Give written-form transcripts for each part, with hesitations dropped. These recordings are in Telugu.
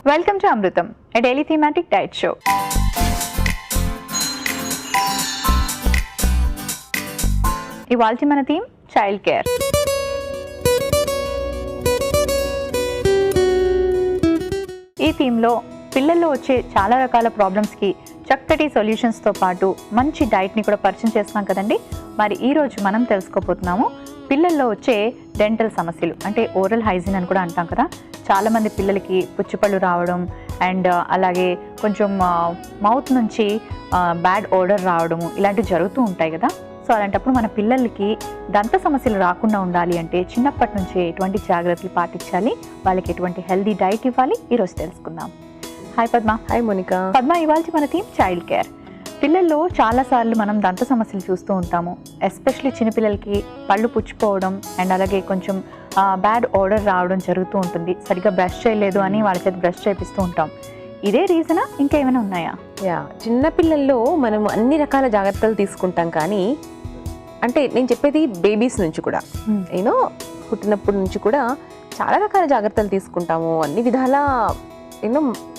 Welcome to Amrutam, a daily thematic diet show. ఇవాల్టి మన థీమ్ చైల్డ్ కేర్. ఈ థీమ్లో పిల్లల్లో వచ్చే చాలా రకాల ప్రాబ్లమ్స్కి చక్కటి సొల్యూషన్స్తో పాటు మంచి డైట్ని కూడా పరిచయం చేస్తున్నాం కదండి. మరి ఈరోజు మనం తెలుసుకోబోతున్నాము పిల్లల్లో వచ్చే డెంటల్ సమస్యలు, అంటే ఓరల్ హైజీన్ అని కూడా అంటాం కదా. చాలామంది పిల్లలకి పుచ్చిపళ్ళు రావడం అండ్ అలాగే కొంచెం మౌత్ నుంచి బ్యాడ్ ఓడర్ రావడము ఇలాంటివి జరుగుతూ ఉంటాయి కదా. సో అలాంటప్పుడు మన పిల్లలకి దంత సమస్యలు రాకుండా ఉండాలి అంటే చిన్నప్పటి నుంచే ఎటువంటి జాగ్రత్తలు పాటించాలి, వాళ్ళకి ఎటువంటి హెల్దీ డైట్ ఇవ్వాలి, ఈరోజు తెలుసుకుందాం. హాయ్ పద్మ. హాయ్ మోనికా. పద్మ, ఇవాళ మన థీమ్ చైల్డ్ కేర్. పిల్లల్లో చాలాసార్లు మనం దంత సమస్యలు చూస్తూ ఉంటాము. ఎస్పెషలీ చిన్నపిల్లలకి పళ్ళు పుచ్చిపోవడం అండ్ అలాగే కొంచెం బ్యాడ్ ఓడర్ రావడం జరుగుతూ ఉంటుంది. సరిగ్గా బ్రష్ చేయలేదు అని వాళ్ళ చేతి బ్రష్ చేపిస్తూ ఉంటాం. ఇదే రీజనా ఇంకేమైనా ఉన్నాయా? చిన్నపిల్లల్లో మనం అన్ని రకాల జాగ్రత్తలు తీసుకుంటాం, కానీ అంటే నేను చెప్పేది బేబీస్ నుంచి కూడా పుట్టినప్పటి నుంచి కూడా చాలా రకాల జాగ్రత్తలు తీసుకుంటాము. అన్ని విధాల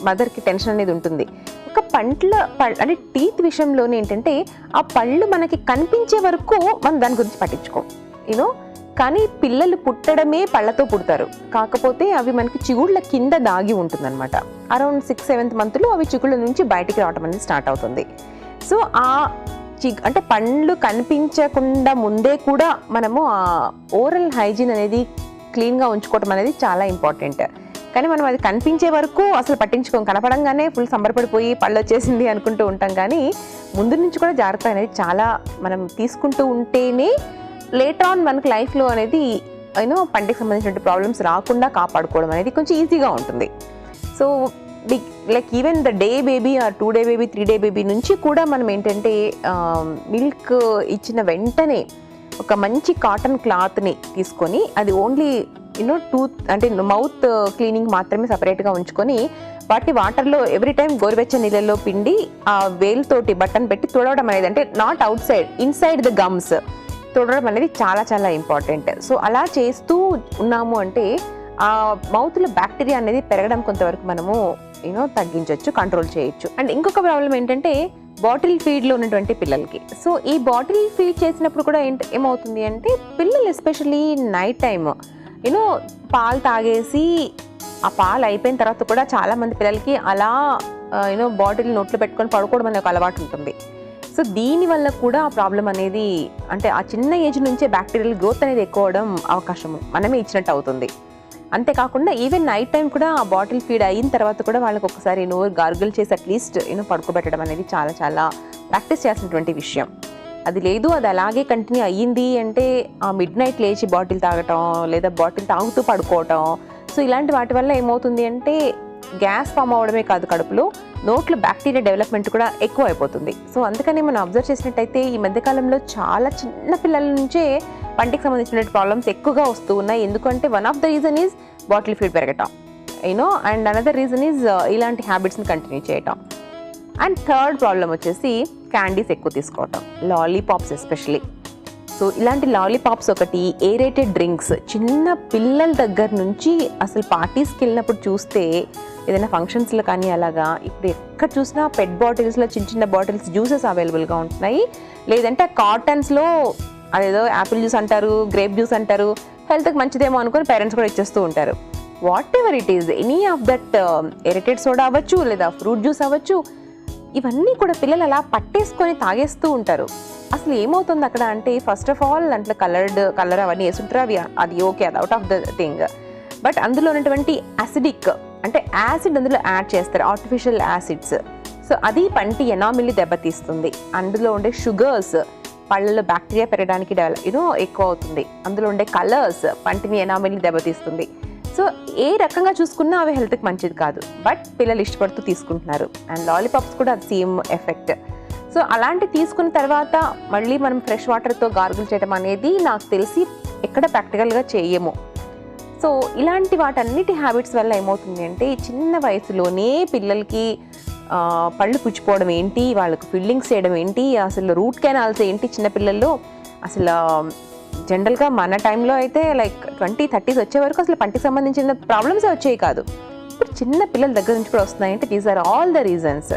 మదర్కి టెన్షన్ అనేది ఉంటుంది. ఒక అంటే టీత్ విషయంలోనే ఏంటంటే ఆ పళ్ళు మనకి కనిపించే వరకు మనం దాని గురించి పట్టించుకోం. కానీ పిల్లలు పుట్టడమే పళ్ళతో పుడతారు, కాకపోతే అవి మనకి చిగుళ్ళ కింద దాగి ఉంటుందన్నమాట. అరౌండ్ 6-7th మంత్లో అవి చిగుళ్ళ నుంచి బయటికి రావడం అనేది స్టార్ట్ అవుతుంది. సో అంటే పండ్లు కనిపించకుండా ముందే కూడా మనము ఆ ఓరల్ హైజీన్ అనేది క్లీన్గా ఉంచుకోవటం అనేది చాలా ఇంపార్టెంట్. కానీ మనం అది కనిపించే వరకు అసలు పట్టించుకోం, కనపడంగానే ఫుల్ సంబరపడిపోయి పళ్ళు వచ్చేసింది అనుకుంటూ ఉంటాం. కానీ ముందు నుంచి కూడా జాగ్రత్త అనేది చాలా మనం తీసుకుంటూ ఉంటేనే లేటర్ ఆన్ మనకి లైఫ్లో అనేది పంటికి సంబంధించిన ప్రాబ్లమ్స్ రాకుండా కాపాడుకోవడం అనేది కొంచెం ఈజీగా ఉంటుంది. So like even the day baby are 2 day baby 3 day baby నుంచి కూడా మనం ఏంటంటే మిల్క్ ఇచ్చిన వెంటనే ఒక మంచి కాటన్ క్లాత్ని తీసుకొని అది ఓన్లీ టూత్ అంటే మౌత్ క్లీనింగ్ మాత్రమే సపరేట్గా ఉంచుకొని వాటిని వాటర్లో ఎవ్రీ టైం గోరువెచ్చని నీళ్ళల్లో పిండి ఆ వేలుతోటి బటన్ పెట్టి తుడవడం అనేది, అంటే not outside, inside the gums తుడవడం అనేది చాలా చాలా ఇంపార్టెంట్. సో అలా చేస్తూ ఉన్నాము అంటే ఆ మౌత్లో బ్యాక్టీరియా అనేది పెరగడం కొంతవరకు మనము తగ్గించవచ్చు, కంట్రోల్ చేయొచ్చు. అండ్ ఇంకొక ప్రాబ్లం ఏంటంటే బాటిల్ ఫీడ్లో ఉన్నటువంటి పిల్లలకి. సో ఈ బాటిల్ ఫీడ్ చేసినప్పుడు కూడా ఏమవుతుంది అంటే పిల్లలు ఎస్పెషల్లీ నైట్ టైమ్ పాలు తాగేసి ఆ పాలు అయిపోయిన తర్వాత కూడా చాలామంది పిల్లలకి అలా బాటిల్ నోట్లో పెట్టుకొని పడుకోవడం అనే ఒక అలవాటు ఉంటుంది. సో దీనివల్ల కూడా ఆ ప్రాబ్లం అనేది, అంటే ఆ చిన్న ఏజ్ నుంచే బ్యాక్టీరియల్ గ్రోత్ అనేది ఎక్కువ అవడం అవకాశం మనమే ఇచ్చినట్టు అవుతుంది. అంతేకాకుండా ఈవెన్ నైట్ టైం కూడా ఆ బాటిల్ ఫీడ్ అయిన తర్వాత కూడా వాళ్ళకి ఒకసారి నోరు గార్గిల్ చేసి అట్లీస్ట్ పడుకోబెట్టడం అనేది చాలా చాలా ప్రాక్టీస్ చేసినటువంటి విషయం. అది లేదు, అది అలాగే కంటిన్యూ అయ్యింది అంటే ఆ మిడ్-నైట్ లేచి బాటిల్ తాగటం లేదా బాటిల్ తాగుతూ పడుకోవటం. సో ఇలాంటి వాటి వల్ల ఏమవుతుంది అంటే గ్యాస్ ఫామ్ అవడమే కాదు, కడుపులో నోట్లో బ్యాక్టీరియా డెవలప్మెంట్ కూడా ఎక్కువ అయిపోతుంది. సో అందుకని మనం అబ్జర్వ్ చేసినట్టయితే ఈ మధ్యకాలంలో చాలా చిన్న పిల్లల నుంచే పంటికి సంబంధించిన ప్రాబ్లమ్స్ ఎక్కువగా వస్తూ ఉన్నాయి. ఎందుకంటే one of the reason is bottle feed పెరగటం, అండ్ అనదర్ రీజన్ ఈజ్ ఇలాంటి హ్యాబిట్స్ని కంటిన్యూ చేయటం. అండ్ థర్డ్ ప్రాబ్లం వచ్చేసి క్యాండీస్ ఎక్కువ తీసుకోవటం, లాలీపాప్స్ ఎస్పెషలీ. సో ఇలాంటి లాలీపాప్స్ ఒకటి, ఏరేటెడ్ డ్రింక్స్ చిన్న పిల్లల దగ్గర నుంచి అసలు పార్టీస్కి వెళ్ళినప్పుడు చూస్తే ఏదైనా ఫంక్షన్స్లో కానీ అలాగా ఇప్పుడు ఎక్కడ చూసినా పెట్ బాటిల్స్లో చిన్న చిన్న బాటిల్స్ జ్యూసెస్ అవైలబుల్గా ఉంటున్నాయి. లేదంటే కాటన్స్లో అదేదో యాపిల్ జ్యూస్ అంటారు, గ్రేప్ జ్యూస్ అంటారు, హెల్త్కి మంచిదేమో అనుకుని పేరెంట్స్ కూడా ఇచ్చేస్తూ ఉంటారు. What ever it is, any of that aerated soda అవ్వచ్చు లేదా ఫ్రూట్ జ్యూస్ అవ్వచ్చు, ఇవన్నీ కూడా పిల్లలు అలా పట్టేసుకొని తాగేస్తూ ఉంటారు. అసలు ఏమవుతుంది అక్కడ అంటే ఫస్ట్ ఆఫ్ ఆల్ దాంట్లో కలర్ అవన్నీ వేసుంటారు, అది ఓకే, అది out of the thing. But అందులో ఉన్నటువంటి యాసిడిక్, అంటే యాసిడ్ అందులో యాడ్ చేస్తారు, ఆర్టిఫిషియల్ యాసిడ్స్. సో అది పంటి ఎనామిల్ని దెబ్బతీస్తుంది. అందులో ఉండే షుగర్స్ పళ్ళలో బ్యాక్టీరియా పెరగడానికి ఎక్కువ అవుతుంది. అందులో ఉండే కలర్స్ పంటిని ఎనామిల్ని దెబ్బతీస్తుంది. సో ఏ రకంగా చూసుకున్నా అవి హెల్త్కి మంచిది కాదు, బట్ పిల్లలు ఇష్టపడుతూ తీసుకుంటున్నారు. అండ్ లాలీపాప్స్ కూడా అది సేమ్ ఎఫెక్ట్. సో అలాంటి తీసుకున్న తర్వాత మళ్ళీ మనం ఫ్రెష్ వాటర్తో గార్గిల్ చేయడం అనేది నాకు తెలిసి ఎక్కడ ప్రాక్టికల్గా చేయము. సో ఇలాంటి వాటన్నిటి హ్యాబిట్స్ వల్ల ఏమవుతుంది అంటే చిన్న వయసులోనే పిల్లలకి పళ్ళు పుచ్చిపోవడం ఏంటి, వాళ్ళకు ఫిల్లింగ్స్ చేయడం ఏంటి, అసలు రూట్ కెనాల్స్ ఏంటి చిన్నపిల్లల్లో. అసలు జనరల్గా మన టైంలో అయితే లైక్ 20-30s వచ్చే వరకు అసలు పంటికి సంబంధించిన ప్రాబ్లమ్సే వచ్చేవి కాదు. ఇప్పుడు చిన్న పిల్లల దగ్గర నుంచి కూడా వస్తున్నాయి అంటే these are all the reasons.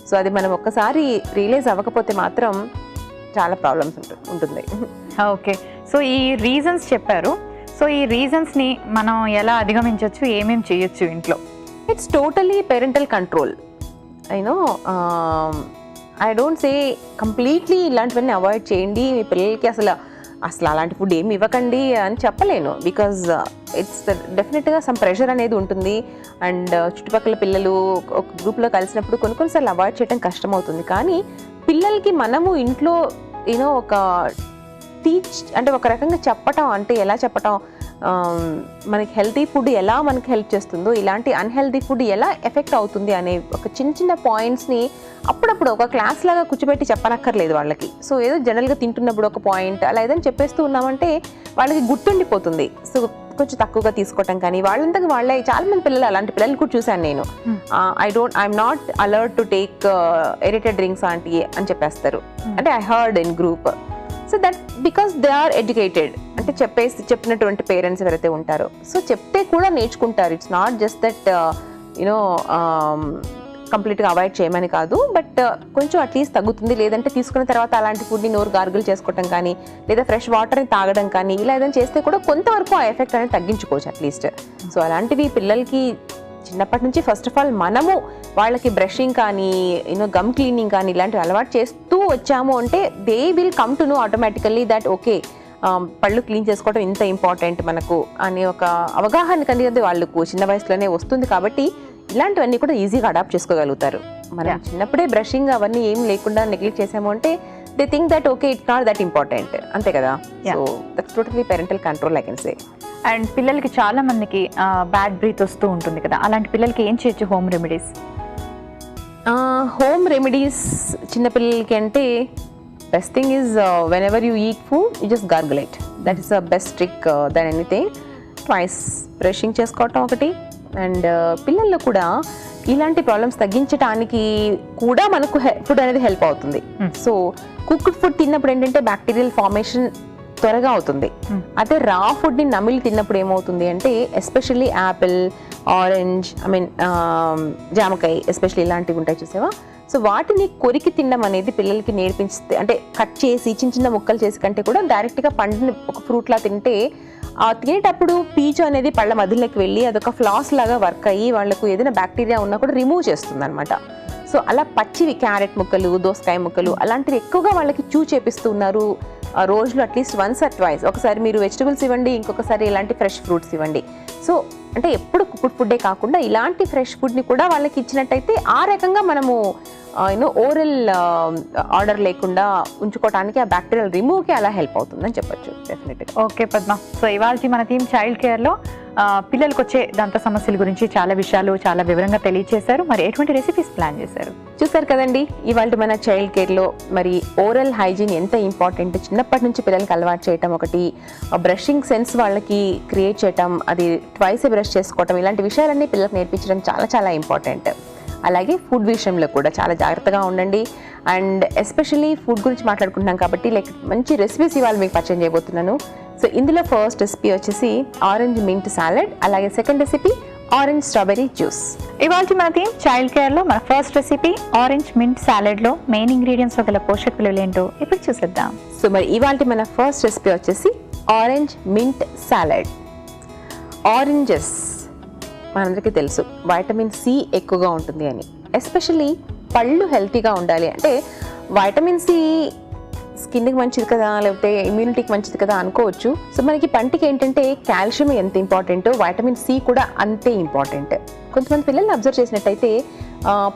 So అది మనం ఒక్కసారి రియలైజ్ అవ్వకపోతే మాత్రం చాలా ప్రాబ్లమ్స్ ఉంటుంది. ఓకే, సో ఈ రీజన్స్ చెప్పారు. సో ఈ రీజన్స్ని మనం ఎలా అధిగమించవచ్చు, ఏమేమి చేయొచ్చు ఇంట్లో? It's totally parental control. You know I don't say completely ఇలాంటివన్నీ అవాయిడ్ చేయండి, మీ పిల్లలకి అసలు అలాంటి ఫుడ్ ఏమి ఇవ్వకండి అని చెప్పలేను. బికాజ్ ఇట్స్ డెఫినెట్గా సమ్ ప్రెషర్ అనేది ఉంటుంది. అండ్ చుట్టుపక్కల పిల్లలు ఒక గ్రూప్లో కలిసినప్పుడు కొన్నిసార్లు అవాయిడ్ చేయడం కష్టమవుతుంది. కానీ పిల్లలకి మనము ఇంట్లో యూనో ఒక టీచ్ అంటే ఒక రకంగా చెప్పటం, అంటే ఎలా చెప్పటం, మనకి హెల్తీ ఫుడ్ ఎలా మనకి హెల్ప్ చేస్తుందో ఇలాంటి అన్హెల్తీ ఫుడ్ ఎలా ఎఫెక్ట్ అవుతుంది అనే ఒక చిన్న పాయింట్స్ని అప్పుడప్పుడు ఒక క్లాస్ లాగా కూర్చోబెట్టి చెప్పనక్కర్లేదు వాళ్ళకి. సో ఏదో జనరల్గా తింటున్నప్పుడు ఒక పాయింట్ అలా ఏదైనా చెప్పేస్తూ ఉన్నామంటే వాళ్ళకి గుర్తుండిపోతుంది. సో కొంచెం తక్కువగా తీసుకోవటం కానీ వాళ్ళంతకు వాళ్ళే, చాలా మంది పిల్లలు అలాంటి పిల్లలు కూడా చూశాను నేను. I'm not alert to take aerated drinks aunty అని చెప్పేస్తారు. అంటే I heard in group. So that because they are educated, అంటే చెప్పినటువంటి పేరెంట్స్ ఎవరైతే ఉంటారో సో చెప్తే కూడా నేర్చుకుంటారు. It's not just that you know కంప్లీట్గా అవాయిడ్ చేయమని కాదు, బట్ కొంచెం అట్లీస్ట్ తగ్గుతుంది. లేదంటే తీసుకున్న తర్వాత అలాంటి ఫుడ్ని నోరు గార్గులు చేసుకోవటం కానీ, లేదా ఫ్రెష్ వాటర్ని తాగడం కానీ ఇలా ఏదైనా చేస్తే కూడా కొంతవరకు ఆ ఎఫెక్ట్ అనేది తగ్గించుకోవచ్చు అట్లీస్ట్. సో అలాంటివి పిల్లలకి చిన్నప్పటి నుంచి ఫస్ట్ ఆఫ్ ఆల్ మనము వాళ్ళకి బ్రషింగ్ కానీ యూనో గమ్ క్లీనింగ్ కానీ ఇలాంటివి అలవాటు చేస్తూ వచ్చాము అంటే they will come to know automatically that okay పళ్ళు క్లీన్ చేసుకోవడం ఇంత ఇంపార్టెంట్ మనకు అనే ఒక అవగాహన కలిగేది వాళ్ళకు చిన్న వయసులోనే వస్తుంది. కాబట్టి ఇలాంటివన్నీ కూడా ఈజీగా అడాప్ట్ చేసుకోగలుగుతారు. మనం చిన్నప్పుడే బ్రషింగ్ అవన్నీ ఏం లేకుండా నెగ్లెక్ట్ చేసాము అంటే they think that okay it's not that important, అంతే కదా. So that's totally parental control I can say. And పిల్లలకి చాలా మందికి బ్యాడ్ బ్రీత్ వస్తూ ఉంటుంది కదా, అలాంటి పిల్లలకి ఏం చేయొచ్చు హోమ్ రెమెడీస్? హోమ్ రెమెడీస్ చిన్నపిల్లలకి అంటే best thing is when ever you eat food you just gargle it. That is the best trick than anything. Twice brushing చేసుకోవటం ఒకటి. అండ్ పిల్లల్లో కూడా ఇలాంటి ప్రాబ్లమ్స్ తగ్గించడానికి కూడా మనకు ఫుడ్ అనేది హెల్ప్ అవుతుంది. సో కుక్డ్ ఫుడ్ తిన్నప్పుడు ఏంటంటే బ్యాక్టీరియల్ ఫార్మేషన్ త్వరగా అవుతుంది. అదే రా ఫుడ్ని నమిలి తిన్నప్పుడు ఏమవుతుంది అంటే ఎస్పెషల్లీ యాపిల్, ఆరెంజ్, జామకాయ ఎస్పెషల్లీ ఇలాంటివి ఉంటాయి చూసావా. సో వాటిని కొరికి తినడం అనేది పిల్లలకి నేర్పిస్తే, అంటే కట్ చేసి చిన్న ముక్కలు చేసి కంటే కూడా డైరెక్ట్గా పండుని ఒక ఫ్రూట్లా తింటే తినేటప్పుడు పీచు అనేది పళ్ళ మధ్యలోకి వెళ్ళి అదొక ఫ్లాస్ లాగా వర్క్ అయ్యి వాళ్ళకు ఏదైనా బ్యాక్టీరియా ఉన్నా కూడా రిమూవ్ చేస్తుంది అనమాట. సో అలా పచ్చివి క్యారెట్ ముక్కలు, దోసకాయ ముక్కలు అలాంటివి ఎక్కువగా వాళ్ళకి చేపిస్తున్నారు. రోజులో అట్లీస్ట్ వన్స్ ఆర్ ట్వైస్ ఒకసారి మీరు వెజిటబుల్స్ ఇవ్వండి, ఇంకొకసారి ఇలాంటి ఫ్రెష్ ఫ్రూట్స్ ఇవ్వండి. సో అంటే ఎప్పుడు కుక్డ్ ఫుడ్డే కాకుండా ఇలాంటి ఫ్రెష్ ఫుడ్ని కూడా వాళ్ళకి ఇచ్చినట్టయితే ఆ రకంగా మనము యూనో ఓరల్ ఆర్డర్ లేకుండా ఉంచుకోవడానికి ఆ బ్యాక్టీరియల్ రిమూవ్కి అలా హెల్ప్ అవుతుందని చెప్పొచ్చు డెఫినెట్గా. ఓకే పద్మ, సో ఇవాళ మన టీమ్ చైల్డ్ కేర్లో పిల్లలకు వచ్చే దంత సమస్యల గురించి చాలా విషయాలు చాలా వివరంగా తెలియజేశారు. మరి ఎటువంటి రెసిపీస్ ప్లాన్ చేశారు చూసారు కదండి. ఇవాళ మన చైల్డ్ కేర్లో మరి ఓరల్ హైజీన్ ఎంత ఇంపార్టెంట్, చిన్నప్పటి నుంచి పిల్లలకి అలవాటు చేయటం ఒకటి, బ్రషింగ్ సెన్స్ వాళ్ళకి క్రియేట్ చేయటం, అది ట్వైస్ బ్రష్ చేసుకోవటం, ఇలాంటి విషయాలన్నీ పిల్లలకు నేర్పించడం చాలా చాలా ఇంపార్టెంట్. అలాగే ఫుడ్ విషయంలో కూడా చాలా జాగ్రత్తగా ఉండండి. అండ్ ఎస్పెషల్లీ ఫుడ్ గురించి మాట్లాడుకుంటున్నాం కాబట్టి లైక్ మంచి రెసిపీస్ ఇవాళ మీకు పరిచయం చేయబోతున్నాను. సో ఇందులో ఫస్ట్ రెసిపీ వచ్చేసి ఆరెంజ్ మింట్ సాలడ్, అలాగే second recipe orange strawberry juice. ఇవాళ మన టీమ్ చైల్డ్ కేర్లో మన ఫస్ట్ రెసిపీ ఆరెంజ్ మింట్ సాలడ్లో మెయిన్ ఇంగ్రీడియంట్స్ గల పోషక విలువలు ఏంటో ఇప్పుడు చూసేద్దాం. సో మరి ఇవాళ మన ఫస్ట్ రెసిపీ వచ్చేసి ఆరెంజ్ మింట్ సాలడ్. ఆరెంజెస్ మనందరికీ తెలుసు వైటమిన్ సి ఎక్కువగా ఉంటుంది అని. ఎస్పెషల్లీ పళ్ళు హెల్తీగా ఉండాలి అంటే వైటమిన్ సి స్కిన్కి మంచిది కదా, లేకపోతే ఇమ్యూనిటీకి మంచిది కదా అనుకోవచ్చు. సో మనకి పంటికి ఏంటంటే కాల్షియం ఎంత ఇంపార్టెంట్, వైటమిన్ సి కూడా అంతే ఇంపార్టెంట్. కొంతమంది పిల్లల్ని అబ్జర్వ్ చేసినట్టయితే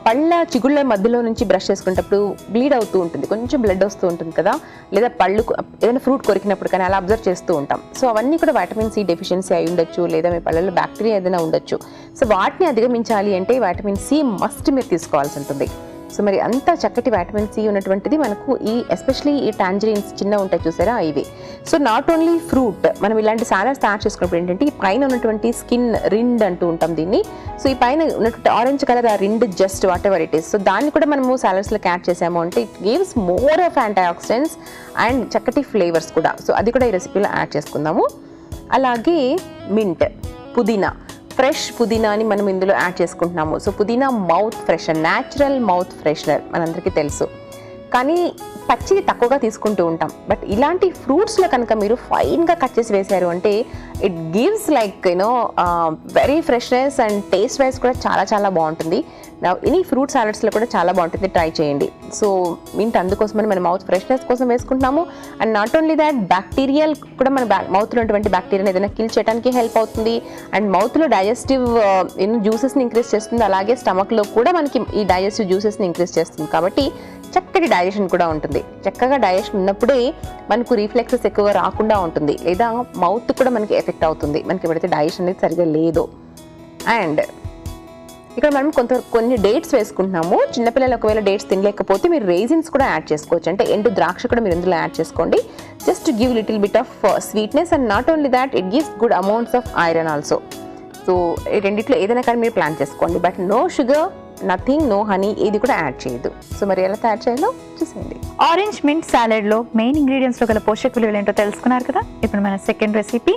పళ్ళ చిగుళ్ళ మధ్యలో నుంచి బ్రష్ చేసుకునేటప్పుడు బ్లీడ్ అవుతూ ఉంటుంది, కొంచెం బ్లడ్ వస్తూ ఉంటుంది కదా, లేదా పళ్ళు ఏదైనా ఫ్రూట్ కొరికినప్పుడు కానీ అలా అబ్జర్వ్ చేస్తూ ఉంటాం. సో అవన్నీ కూడా వైటమిన్ సి డెఫిషియన్సీ అయి ఉండొచ్చు, లేదా మీ పళ్ళలో బ్యాక్టీరియా ఏదైనా ఉండొచ్చు. సో వాటిని అధిగమించాలి అంటే వైటమిన్ సి మస్ట్ మీరు తీసుకోవాల్సి ఉంటుంది. సో మరి అంత చక్కటి వైటమిన్ సి ఉన్నటువంటిది మనకు ఈ ఎస్పెషలీ ఈ టాంజరీన్స్ చిన్న ఉంటాయి చూసారా ఇవి. సో నాట్ ఓన్లీ ఫ్రూట్, మనం ఇలాంటి సాలడ్స్ తయారు చేసుకున్నప్పుడు ఏంటంటే ఈ పైన ఉన్నటువంటి స్కిన్ రిండ్ అంటూ ఉంటాం దీన్ని. సో ఈ పైన ఉన్నటువంటి ఆరెంజ్ కలర్ ఆ rind just whatever it is, so దాన్ని కూడా మనము సాలడ్స్లోకి యాడ్ చేసాము అంటే it gives more of anti oxidants and చక్కటి ఫ్లేవర్స్ కూడా. సో అది కూడా ఈ రెసిపీలో యాడ్ చేసుకుందాము. అలాగే మింట్, పుదీనా. ఫ్రెష్ పుదీనాని మనం ఇందులో యాడ్ చేసుకుంటున్నాము. సో పుదీనా mouth freshener, natural mouth freshener మనందరికీ తెలుసు, కానీ పచ్చిది తక్కువగా తీసుకుంటూ ఉంటాం. బట్ ఇలాంటి ఫ్రూట్స్లో కనుక మీరు ఫైన్గా కట్ చేసి వేశారు అంటే it gives like very freshness and taste wise కూడా చాలా చాలా బాగుంటుంది. ఎనీ ఫ్రూట్ సాలడ్స్లో కూడా చాలా బాగుంటుంది, ట్రై చేయండి. సో మింట్ అందుకోసమని మన మౌత్ ఫ్రెష్నెస్ కోసం వేసుకుంటున్నాము. And not only that, bacterial కూడా మన మౌత్లో ఉన్నటువంటి బ్యాక్టీరియాని ఏదైనా కిల్ చేయడానికి హెల్ప్ అవుతుంది. అండ్ మౌత్లో డైజెస్టివ్ జ్యూసెస్ని ఇంక్రీజ్ చేస్తుంది. అలాగే స్టమక్లో కూడా మనకి ఈ డైజెస్టివ్ జ్యూసెస్ని ఇంక్రీజ్ చేస్తుంది. కాబట్టి చక్కటి డైజెషన్ కూడా ఉంటుంది. చక్కగా డైజెషన్ ఉన్నప్పుడే మనకు రిఫ్లెక్సెస్ ఎక్కువగా రాకుండా ఉంటుంది, లేదా మౌత్ కూడా మనకి ఎఫెక్ట్ అవుతుంది మనకి ఎప్పుడైతే డైజెషన్ అనేది సరిగ్గా లేదో. అండ్ ఇక్కడ మనం కొన్ని డేట్స్ వేసుకుంటున్నాము. చిన్నపిల్లలు ఒకవేళ డేట్స్ తినలేకపోతే మీరు రైజిన్స్ కూడా యాడ్ చేసుకోవచ్చు, అంటే ఎండు ద్రాక్ష కూడా మీరు ఇందులో యాడ్ చేసుకోండి, just give little bit of sweetness. And not only that, it gives good amounts of iron also. So ఈ రెండిట్లో ఏదైనా కానీ మీరు ప్లాన్ చేసుకోండి, but no sugar, nothing, no honey, ఏది కూడా యాడ్ చేయదు. సో మరి ఎలా తయారు చేయాలో చూసేయండి. ఆరెంజ్ మింట్ సాలెడ్ లో మెయిన్ ఇంగ్రీడియంట్స్ లో గల పోషక విలువలు ఏంటో తెలుసుకున్నారు కదా. ఇప్పుడు మన second recipe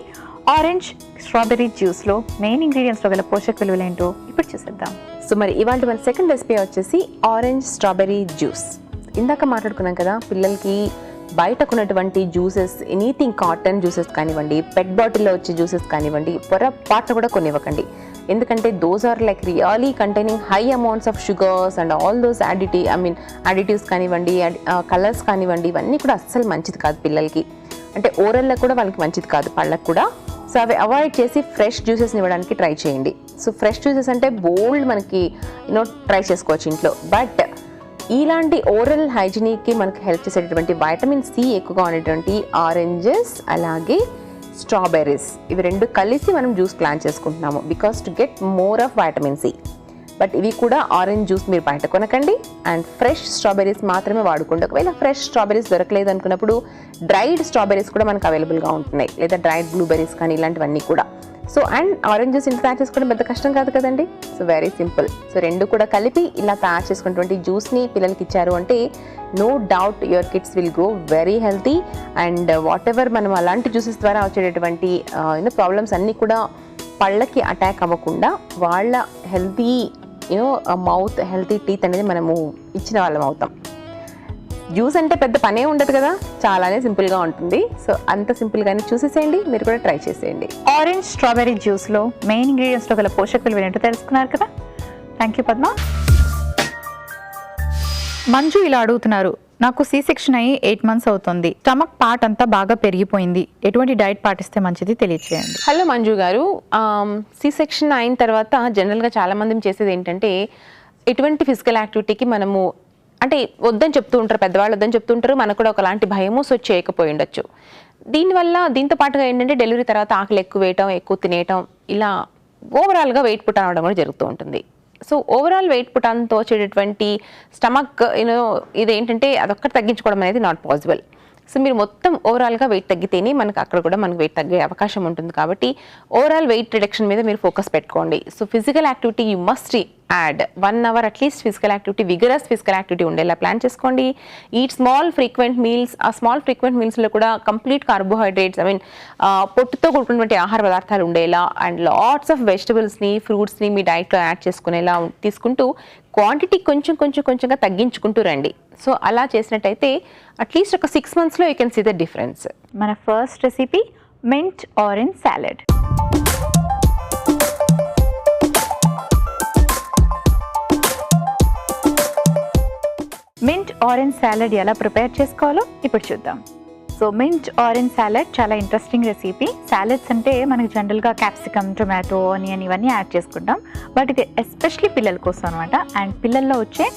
orange strawberry juice లో మెయిన్ ఇంగ్రీడియంట్స్ లో గల పోషక విలువలు ఏంటో ఇప్పుడు చూసేద్దాం. సో మరి ఇవాళ మన సెకండ్ రెసిపీ వచ్చేసి ఆరెంజ్ స్ట్రాబెర్రీ జ్యూస్. ఇందాక మాట్లాడుకున్నాం కదా, పిల్లలకి బయట కొన్నటువంటి జ్యూసెస్, ఎనీథింగ్ కాటన్ జ్యూసెస్ కానివ్వండి, పెట్ బాటిల్లో వచ్చే జ్యూసెస్ కానివ్వండి, పొరపాటున కూడా కొనివ్వకండి. ఎందుకంటే those are like really containing high amounts of sugars and all those additives కానివ్వండి, కలర్స్ కానివ్వండి, ఇవన్నీ కూడా అస్సలు మంచిది కాదు పిల్లలకి. అంటే ఓరల్లో కూడా వాళ్ళకి మంచిది కాదు, పళ్ళకు కూడా. సో అవి అవాయిడ్ చేసి ఫ్రెష్ జ్యూసెస్ని ఇవ్వడానికి ట్రై చేయండి. సో ఫ్రెష్ జ్యూసెస్ అంటే బోల్డ్ మనకి ట్రై చేసుకోవచ్చు ఇంట్లో. బట్ ఇలాంటి ఓరల్ హైజీనిక్కి మనకి హెల్ప్ చేసేటటువంటి వైటమిన్ సి ఎక్కువగా ఉండేటువంటి ఆరెంజెస్ అలాగే స్ట్రాబెర్రీస్, ఇవి రెండు కలిసి మనం జ్యూస్ ప్లాన్ చేసుకుంటున్నాము because to get more of vitamin C. But ఇవి కూడా ఆరెంజ్ జ్యూస్ మీరు బయట కొనకండి, అండ్ ఫ్రెష్ స్ట్రాబెర్రీస్ మాత్రమే వాడుకోండి. ఒకవేళ ఫ్రెష్ స్ట్రాబెర్రీస్ దొరకలేదు అనుకున్నప్పుడు డ్రైడ్ స్ట్రాబెర్రీస్ కూడా మనకు అవైలబుల్గా ఉంటున్నాయి, లేదా డ్రైడ్ బ్లూబెర్రీస్ కానీ ఇలాంటివన్నీ కూడా. సో అండ్ ఆరెంజ్ జ్యూస్ ఇంట్లో తయారు చేసుకోవడం పెద్ద కష్టం కాదు కదండి. So very simple. సో రెండు కూడా కలిపి ఇలా తయారు చేసుకున్నటువంటి జ్యూస్ని పిల్లలకి ఇచ్చారు అంటే no doubt your kids will grow very healthy. And whatever మనం అలాంటి జ్యూసెస్ ద్వారా వచ్చేటటువంటి ప్రాబ్లమ్స్ అన్నీ కూడా పళ్ళకి అటాక్ అవ్వకుండా వాళ్ళ హెల్తీ మౌత్, హెల్తీ టీత్ అనేది మనము ఇచ్చిన వాళ్ళం అవుతాం. జ్యూస్ అంటే పెద్ద పనే ఉండదు కదా, చాలానే సింపుల్గా ఉంటుంది. సో అంత సింపుల్గానే చూసేసేయండి, మీరు కూడా ట్రై చేసేయండి. ఆరెంజ్ స్ట్రాబెర్రీ జ్యూస్లో మెయిన్ ఇంగ్రీడియంట్స్లో గల పోషక విలువలు ఏంటో తెలుసుకున్నారు కదా. Thank you Padma. మంజు ఇలా అడుగుతున్నారు, నాకు సి సెక్షన్ అయ్యి 8 months అవుతుంది, స్టమక్ పార్ట్ అంతా బాగా పెరిగిపోయింది, ఎటువంటి డైట్ పాటిస్తే మంచిది తెలియచేయండి. హలో మంజు గారు, సి సెక్షన్ అయిన తర్వాత జనరల్గా చాలామంది చేసేది ఏంటంటే ఎటువంటి ఫిజికల్ యాక్టివిటీకి మనము అంటే వద్దని చెప్తూ ఉంటారు, పెద్దవాళ్ళు వద్దని చెప్తూ ఉంటారు, మనకు కూడా ఒకలాంటి భయము సో చేయకపోయి ఉండొచ్చు. దీంతో పాటుగా ఏంటంటే డెలివరీ తర్వాత ఆకలి ఎక్కువ వేయటం, ఎక్కువ తినేయటం, ఇలా ఓవరాల్గా వెయిట్ పుట్ అవడం కూడా జరుగుతూ ఉంటుంది. సో ఓవరాల్ వెయిట్ పుటాన్తో వచ్చేటటువంటి స్టమక్ ఇదేంటంటే అదొక్కటి తగ్గించుకోవడం అనేది నాట్ పాసిబుల్. సో మీరు మొత్తం ఓవరాల్గా వెయిట్ తగ్గితేనే మనకు అక్కడ కూడా మనకు వెయిట్ తగ్గే అవకాశం ఉంటుంది. కాబట్టి ఓవరాల్ వెయిట్ రిడక్షన్ మీద మీరు ఫోకస్ పెట్టుకోండి. So physical activity you must add 1 hour at least physical activity, vigorous physical activity ఉండేలా ప్లాన్ చేసుకోండి. Eat small frequent meals. ఆ స్మాల్ ఫ్రీక్వెంట్ మీల్స్లో కూడా కంప్లీట్ కార్బోహైడ్రేట్స్ పొట్టుతో కూడుకున్నటువంటి ఆహార పదార్థాలు ఉండేలా అండ్ లాట్స్ ఆఫ్ వెజిటబుల్స్ని, ఫ్రూట్స్ని మీ డైట్లో యాడ్ చేసుకునేలా తీసుకుంటూ క్వాంటిటీ కొంచెంగా తగ్గించుకుంటూ రండి. సో అలా చేసినట్టయితే అట్లీస్ట్ ఒక 6 monthsలో you can see the difference. మన first recipe mint orange salad. Mint orange salad ఎలా ప్రిపేర్ చేసుకోవాలో ఇప్పుడు చూద్దాం. సో మింట్ ఆరెంజ్ సాలెడ్ చాలా ఇంట్రెస్టింగ్ రెసిపీ. సాలెడ్స్ అంటే మనకి జనరల్గా క్యాప్సికమ్, టొమాటో, ఆనియన్ ఇవన్నీ యాడ్ చేసుకుంటాం. బట్ ఇది ఎస్పెషలీ పిల్లల కోసం అనమాట. అండ్ పిల్లల్లో వచ్చే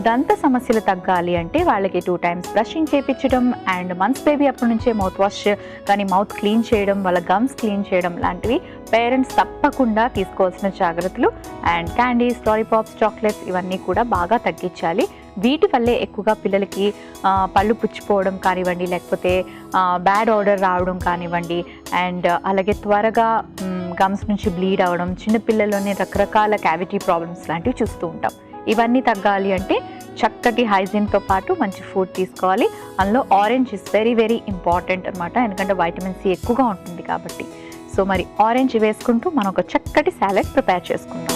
దంత సమస్యలు తగ్గాలి అంటే వాళ్ళకి 2 times బ్రషింగ్ చేయించడం అండ్ మంత్స్ బేబీ అప్పటి నుంచే మౌత్ వాష్ కానీ మౌత్ క్లీన్ చేయడం, వాళ్ళ గమ్స్ క్లీన్ చేయడం లాంటివి పేరెంట్స్ తప్పకుండా తీసుకోవాల్సిన జాగ్రత్తలు. అండ్ క్యాండీస్, లాలీపాప్స్, చాక్లెట్స్ ఇవన్నీ కూడా బాగా తగ్గించాలి. వీటి వల్లే ఎక్కువగా పిల్లలకి పళ్ళు పుచ్చిపోవడం కానివ్వండి, లేకపోతే బ్యాడ్ ఆర్డర్ రావడం కానివ్వండి, అండ్ అలాగే త్వరగా గమ్స్ నుంచి బ్లీడ్ అవ్వడం, చిన్నపిల్లల్లోనే రకరకాల క్యావిటీ ప్రాబ్లమ్స్ లాంటివి చూస్తూ ఉంటాం. ఇవన్నీ తగ్గాలి అంటే చక్కటి హైజీన్తో పాటు మంచి ఫుడ్ తీసుకోవాలి. అందులో orange is very very important అనమాట, ఎందుకంటే వైటమిన్ సి ఎక్కువగా ఉంటుంది కాబట్టి. సో సో మరి ఆరెంజ్ వేసుకుంటూ మనం ఒక చక్కటి సాలెడ్ ప్రిపేర్ చేసుకుందాం.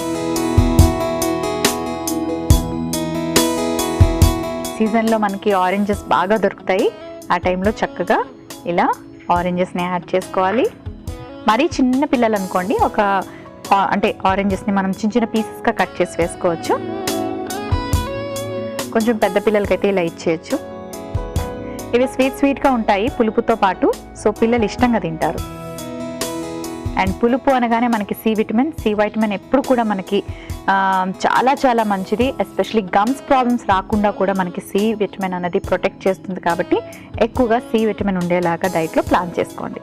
సీజన్లో మనకి ఆరెంజెస్ బాగా దొరుకుతాయి. ఆ టైంలో చక్కగా ఇలా ఆరెంజెస్ని యాడ్ చేసుకోవాలి. మరీ చిన్న పిల్లలు అనుకోండి, అంటే ఆరెంజెస్ని మనం చిన్న చిన్న పీసెస్గా కట్ చేసి వేసుకోవచ్చు. కొంచెం పెద్ద పిల్లలకైతే ఇలా ఇచ్చేయచ్చు. ఇవి స్వీట్గా ఉంటాయి పులుపుతో పాటు, సో పిల్లలు ఇష్టంగా తింటారు. అండ్ పులుపు అనగానే మనకి సి వైటమిన్ ఎప్పుడు కూడా మనకి చాలా చాలా మంచిది. ఎస్పెషలీ గమ్స్ ప్రాబ్లమ్స్ రాకుండా కూడా మనకి సి విటమిన్ అనేది ప్రొటెక్ట్ చేస్తుంది. కాబట్టి ఎక్కువగా సి విటమిన్ ఉండేలాగా డైట్లో ప్లాన్ చేసుకోండి.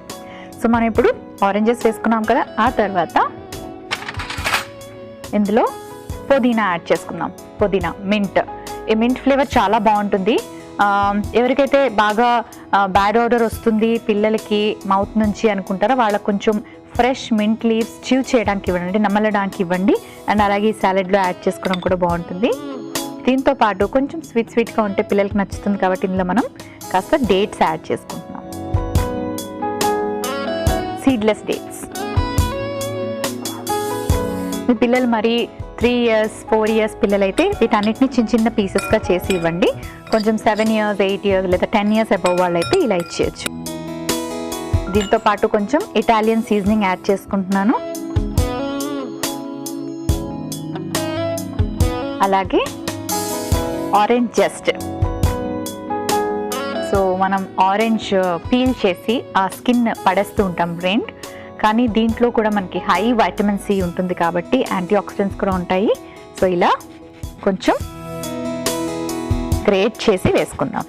సో మనం ఇప్పుడు ఆరెంజెస్ వేసుకున్నాం కదా, ఆ తర్వాత ఇందులో పుదీనా యాడ్ చేసుకుందాం. పుదీనా, ఈ మింట్ ఫ్లేవర్ చాలా బాగుంటుంది. ఎవరికైతే బాగా బ్యాడ్ ఆర్డర్ వస్తుంది పిల్లలకి మౌత్ నుంచి అనుకుంటారో వాళ్ళకి కొంచెం ఫ్రెష్ మింట్ లీవ్స్ చ్యూ చేయడానికి ఇవ్వండి, అంటే నమలడానికి ఇవ్వండి. అండ్ అలాగే ఈ సాలెడ్లో యాడ్ చేసుకోవడం కూడా బాగుంటుంది. దీంతో పాటు కొంచెం స్వీట్గా ఉంటే పిల్లలకి నచ్చుతుంది కాబట్టి ఇందులో మనం కాస్త డేట్స్ యాడ్ చేసుకుంటున్నాం. Seedless dates. మీ పిల్లలు మరి 3 years 4 years పిల్లలైతే వీటన్నిటిని చిన్న పీసెస్గా చేసి ఇవ్వండి. కొంచెం 7 years 8 years లేదా 10 years అబవ్ వాళ్ళైతే ఇలా ఇచ్చేయచ్చు. దీంతో పాటు కొంచెం ఇటాలియన్ సీజనింగ్ యాడ్ చేసుకుంటున్నాను. అలాగే ఆరెంజ్ జస్ట్. సో మనం ఆరెంజ్ పీల్ చేసి ఆ స్కిన్ పడేస్తూ ఉంటాం బ్రెయిన్, కానీ దీంట్లో కూడా మనకి హై వైటమిన్ సి ఉంటుంది కాబట్టి యాంటీ ఆక్సిడెంట్స్ కూడా ఉంటాయి. సో ఇలా కొంచెం గ్రేట్ చేసి వేసుకుందాం.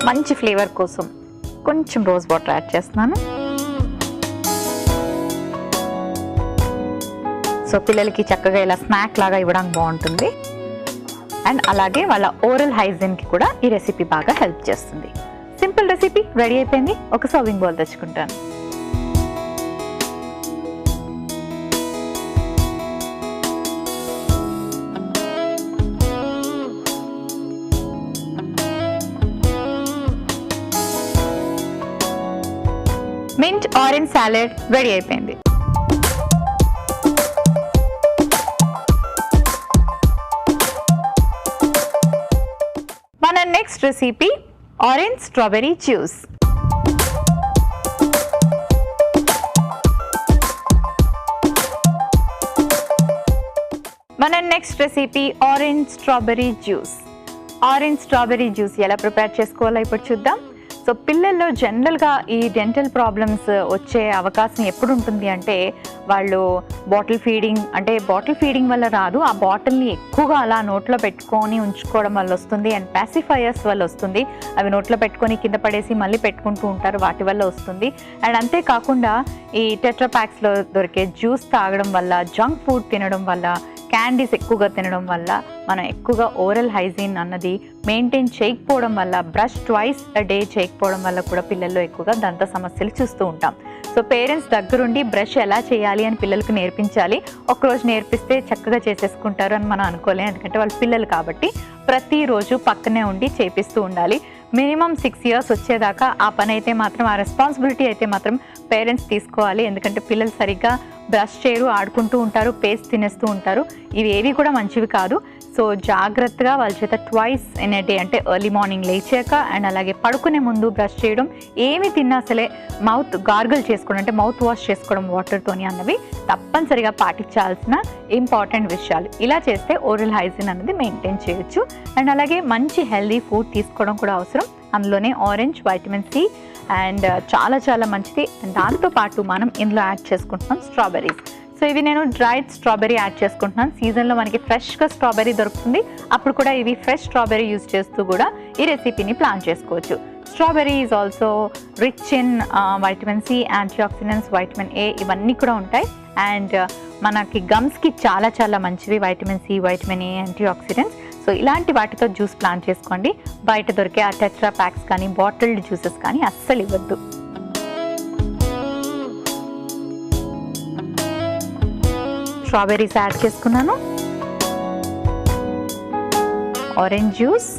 మంచి ఫ్లేవర్ కోసం కొంచెం రోజ్ వాటర్ యాడ్ చేస్తున్నాను. సో పిల్లలకి చక్కగా ఇలా స్నాక్ లాగా ఇవ్వడానికి బాగుంటుంది. అండ్ అలాగే వాళ్ళ ఓరల్ హైజీన్కి కూడా ఈ రెసిపీ బాగా హెల్ప్ చేస్తుంది. సింపుల్ రెసిపీ రెడీ అయిపోయింది. ఒక సర్వింగ్ బౌల్ తెచ్చుకుంటాను. మింట్ ఆరెంజ్ సాలెడ్ రెడీ అయిపోయింది. మన next recipe orange strawberry juice. Orange strawberry juice ఎలా ప్రిపేర్ చేసుకోవాలో ఇప్పుడు చూద్దాం. సో పిల్లల్లో జనరల్గా ఈ డెంటల్ ప్రాబ్లమ్స్ వచ్చే అవకాశం ఎప్పుడు ఉంటుంది అంటే వాళ్ళు బాటిల్ ఫీడింగ్ వల్ల రాదు, ఆ బాటిల్ని ఎక్కువగా అలా నోట్లో పెట్టుకొని ఉంచుకోవడం వల్ల వస్తుంది. అండ్ పాసిఫైయర్స్ వల్ల వస్తుంది. అవి నోట్లో పెట్టుకొని కింద పడేసి మళ్ళీ పెట్టుకుంటూ ఉంటారు, వాటి వల్ల వస్తుంది. అండ్ అంతేకాకుండా ఈ టెట్రా ప్యాక్స్లో దొరికే జ్యూస్ తాగడం వల్ల, జంక్ ఫుడ్ తినడం వల్ల, క్యాండీస్ ఎక్కువగా తినడం వల్ల, మనం ఎక్కువగా ఓరల్ హైజీన్ అన్నది మెయింటైన్ చేయకపోవడం వల్ల, బ్రష్ ట్వైస్ అ డే చేయకపోవడం వల్ల కూడా పిల్లల్లో ఎక్కువగా దంత సమస్యలు చూస్తూ ఉంటాం. సో పేరెంట్స్ దగ్గరుండి బ్రష్ ఎలా చేయాలి అని పిల్లలకు నేర్పించాలి. ఒకరోజు నేర్పిస్తే చక్కగా చేసేసుకుంటారు అని మనం అనుకోలేం, ఎందుకంటే వాళ్ళు పిల్లలు కాబట్టి ప్రతిరోజు పక్కనే ఉండి చేపిస్తూ ఉండాలి. మినిమం 6 years వచ్చేదాకా ఆ పని అయితే మాత్రం, ఆ రెస్పాన్సిబిలిటీ అయితే మాత్రం పేరెంట్స్ తీసుకోవాలి. ఎందుకంటే పిల్లలు సరిగ్గా బ్రష్ చేయరు, ఆడుకుంటూ ఉంటారు, పేస్ట్ తినేస్తూ ఉంటారు. ఇవి ఏవి కూడా మంచివి కాదు. సో జాగ్రత్తగా వాళ్ళ చేత ట్వైస్ ఇన్ ఎ డే, అంటే ఎర్లీ మార్నింగ్ లేచాక అండ్ అలాగే పడుకునే ముందు బ్రష్ చేయడం, ఏమి తిన్నా సరే మౌత్ గార్గిల్ చేసుకోవడం, అంటే మౌత్ వాష్ చేసుకోవడం వాటర్తోని అన్నవి తప్పనిసరిగా పాటించాల్సిన ఇంపార్టెంట్ విషయాలు. ఇలా చేస్తే ఓరల్ హైజీన్ అనేది మెయింటైన్ చేయొచ్చు. అండ్ అలాగే మంచి హెల్దీ ఫుడ్ తీసుకోవడం కూడా అవసరం. అందులోనే ఆరెంజ్ వైటమిన్ సి అండ్ చాలా చాలా మంచిది. అండ్ దాంతోపాటు మనం ఇందులో యాడ్ చేసుకుంటున్నాం స్ట్రాబెర్రీస్. సో ఇవి నేను డ్రైడ్ స్ట్రాబెర్రీ యాడ్ చేసుకుంటున్నాను. సీజన్లో మనకి ఫ్రెష్గా స్ట్రాబెర్రీ దొరుకుతుంది, అప్పుడు కూడా ఇవి ఫ్రెష్ స్ట్రాబెర్రీ యూజ్ చేస్తూ కూడా ఈ రెసిపీని ప్లాన్ చేసుకోవచ్చు. Strawberry is also rich in vitamin C, antioxidants, vitamin A, ఇవన్నీ కూడా ఉంటాయి. అండ్ మనకి గమ్స్కి చాలా చాలా మంచివి vitamin C, vitamin A, antioxidants. So ఇలాంటి వాటితో జ్యూస్ ప్లాన్ చేసుకోండి. బయట దొరికే ఆ టెట్రా ప్యాక్స్ కానీ బాటిల్డ్ జ్యూసెస్ కానీ అస్సలు ఇవ్వద్దు. స్ట్రాబెర్రీస్ యాడ్ చేసుకున్నాను, ఆరెంజ్ జ్యూస్,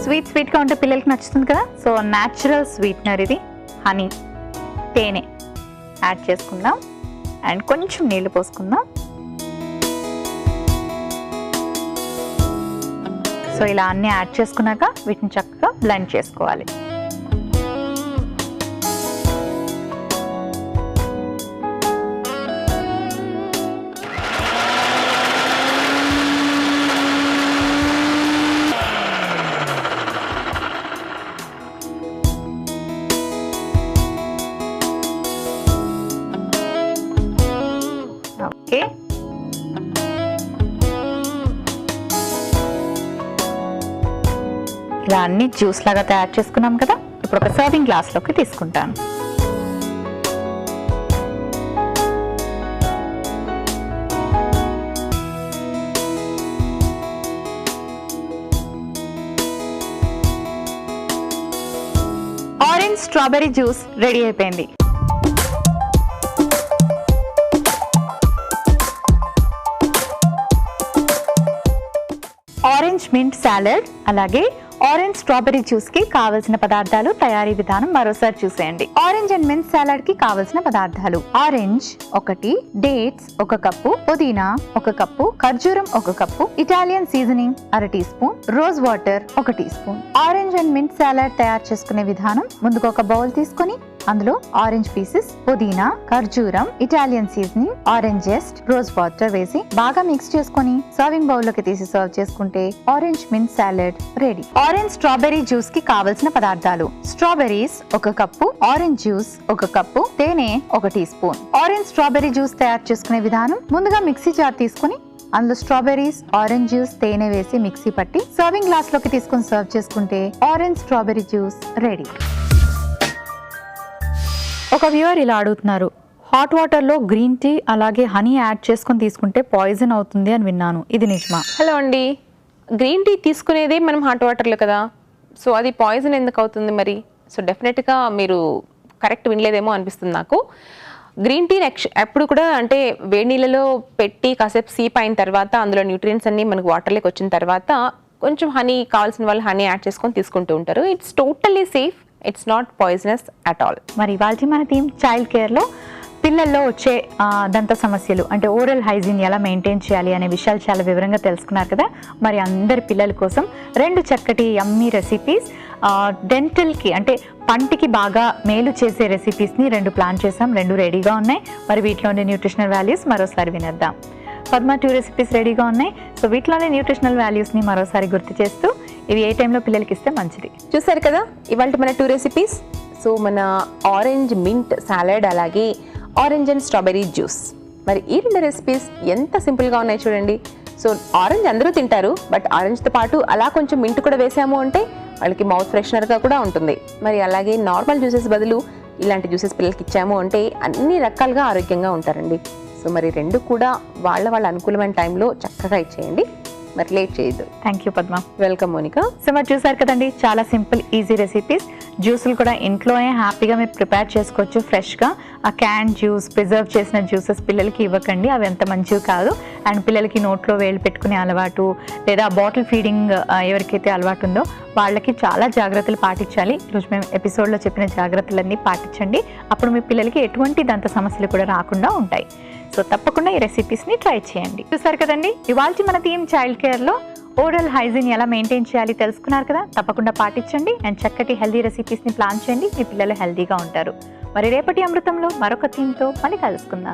స్వీట్గా ఉంటే పిల్లలకి నచ్చుతుంది కదా. సో న్యాచురల్ స్వీట్నర్ ఇది, హనీ, తేనె యాడ్ చేసుకుందాం. అండ్ కొంచెం నీళ్లు పోసుకుందాం. సో ఇలా అన్నీ యాడ్ చేసుకున్నాక వీటిని చక్కగా బ్లెండ్ చేసుకోవాలి. ఓకే, ఇలా అన్ని జ్యూస్ లాగా తయారు చేసుకున్నాం కదా. ఇప్పుడు ఒక సర్వింగ్ గ్లాస్లోకి తీసుకుంటాను. ఆరెంజ్ స్ట్రాబెర్రీ జ్యూస్ రెడీ అయిపోయింది. ఆరెంజ్ మింట్ సాలడ్ అలాగే ఆరెంజ్ స్ట్రాబెర్రీ జ్యూస్ కి కావలసిన పదార్థాలు, తయారీ విధానం మరోసారి చూసేయండి. ఆరెంజ్ అండ్ మింట్ సాలడ్ కి కావలసిన పదార్థాలు: ఆరెంజ్ 1, డేట్స్ 1 కప్పు, పుదీనా 1 కప్పు, ఖర్జూరం 1 cup, Italian seasoning 1/2 teaspoon, rose water 1 teaspoon. Orange and mint salad తయారు చేసుకునే విధానం: ముందుగా ఒక బౌల్ తీసుకొని అందులో ఆరెంజ్ పీసెస్, పుదీనా, ఖర్జూరం, Italian seasoning, orange Zest, rose water వేసి బాగా మిక్స్ చేసుకొని సర్వింగ్ బౌల్ లోకి తీసి సర్వ్ చేసుకుంటే orange mint salad ready. Orange strawberry juice కి కావలసిన పదార్థాలు: strawberries 1 cup, orange juice 1 cup, తేనె 1 teaspoon. Orange strawberry juice తయారు చేసుకునే విధానం: ముందుగా మిక్సీ జార్ తీసుకుని అందులో స్ట్రాబెర్రీస్, ఆరెంజ్ జ్యూస్, తేనె వేసి మిక్సీ పట్టి సర్వింగ్ గ్లాస్ లోకి తీసుకుని సర్వ్ చేసుకుంటే ఆరెంజ్ స్ట్రాబెర్రీ జ్యూస్ రెడీ. ఒక వ్యూవర్ ఇలా అడుగుతున్నారు, హాట్ వాటర్లో గ్రీన్ టీ అలాగే హనీ యాడ్ చేసుకొని తీసుకుంటే పాయిజన్ అవుతుంది అని విన్నాను, ఇది నిజమా? హలో అండి, గ్రీన్ టీ తీసుకునేదే మనం హాట్ వాటర్లో కదా, సో అది పాయిజన్ ఎందుకు అవుతుంది మరి? సో డెఫినెట్గా మీరు కరెక్ట్ వినలేదేమో అనిపిస్తుంది నాకు. గ్రీన్ టీ ఎప్పుడు కూడా అంటే వేడి నీళ్ళలో పెట్టి కాసేపు సీప్ అయిన తర్వాత అందులో న్యూట్రియన్స్ అన్నీ మనకు వాటర్లోకి వచ్చిన తర్వాత కొంచెం హనీ కావాల్సిన వాళ్ళు హనీ యాడ్ చేసుకొని తీసుకుంటూ ఉంటారు. It's totally safe, it's not poisonous at all. మరి ఇవాళ మన టీమ్ చైల్డ్ కేర్లో పిల్లల్లో వచ్చే దంత సమస్యలు అంటే ఓరల్ హైజీన్ ఎలా మెయింటైన్ చేయాలి అనే విషయాలు చాలా వివరంగా తెలుసుకున్నారు కదా. మరి అందరి పిల్లల కోసం 2 చక్కటి యమ్మీ రెసిపీస్, డెంటల్కి అంటే పంటికి బాగా మేలు చేసే రెసిపీస్ని 2 ప్లాన్ చేసాం, 2 రెడీగా ఉన్నాయి. మరి వీటిలోని న్యూట్రిషనల్ వాల్యూస్ మరోసారి వినేద్దాం. పద్మ 2 రెసిపీస్ రెడీగా ఉన్నాయి. సో వీటిలోనే న్యూట్రిషనల్ వాల్యూస్ని మరోసారి గుర్తు చేస్తూ ఇవి ఏ టైంలో పిల్లలకి ఇస్తే మంచిది. చూసారు కదా ఇవాళ మన 2 రెసిపీస్. సో మన ఆరెంజ్ మింట్ సాలడ్ అలాగే ఆరెంజ్ అండ్ స్ట్రాబెర్రీ జ్యూస్. మరి ఈ 2 రెసిపీస్ ఎంత సింపుల్గా ఉన్నాయి చూడండి. సో ఆరెంజ్ అందరూ తింటారు, బట్ ఆరెంజ్తో పాటు అలా కొంచెం మింట్ కూడా వేసాము అంటే వాళ్ళకి మౌత్ ఫ్రెషనర్గా కూడా ఉంటుంది. మరి అలాగే నార్మల్ జ్యూసెస్ బదులు ఇలాంటి జ్యూసెస్ పిల్లలకి ఇచ్చాము అంటే అన్ని రకాలుగా ఆరోగ్యంగా ఉంటారండి. సో మరి 2 కూడా వాళ్ళ అనుకూలమైన టైంలో చక్కగా ఇచ్చేయండి, మరి లేట్ చేయొద్దు. Thank you Padma. Welcome Monica. So మరి చూసారు కదండి, చాలా సింపుల్ ఈజీ రెసిపీస్. జ్యూసులు కూడా ఇంట్లోనే హ్యాపీగా మీరు ప్రిపేర్ చేసుకోవచ్చు ఫ్రెష్గా. ఆ క్యాన్ జ్యూస్, ప్రిజర్వ్ చేసిన జ్యూసెస్ పిల్లలకి ఇవ్వకండి, అవి ఎంత మంచివి కాదు. అండ్ పిల్లలకి నోట్లో వేలు పెట్టుకునే అలవాటు లేదా బాటిల్ ఫీడింగ్ ఎవరికైతే అలవాటు ఉందో వాళ్ళకి చాలా జాగ్రత్తలు పాటించాలి. ఈరోజు మేము ఎపిసోడ్లో చెప్పిన జాగ్రత్తలన్నీ పాటించండి, అప్పుడు మీ పిల్లలకి ఎటువంటి దంత సమస్యలు కూడా రాకుండా ఉంటాయి. సో తప్పకుండా ఈ రెసిపీస్ని ట్రై చేయండి. చూసారు కదండి, ఇవాళ మన టీమ్ చైల్డ్ కేర్లో ఓరల్ హైజీన్ ఎలా మెయింటైన్ చేయాలి తెలుసుకున్నారు కదా. తప్పకుండా పాటించండి అండ్ చక్కటి హెల్దీ రెసిపీస్ని ప్లాన్ చేయండి, మీ పిల్లలు హెల్దీగా ఉంటారు. మరి రేపటి అమృతంలో మరొక థీమ్తో మళ్ళీ కలుసుకుందాం.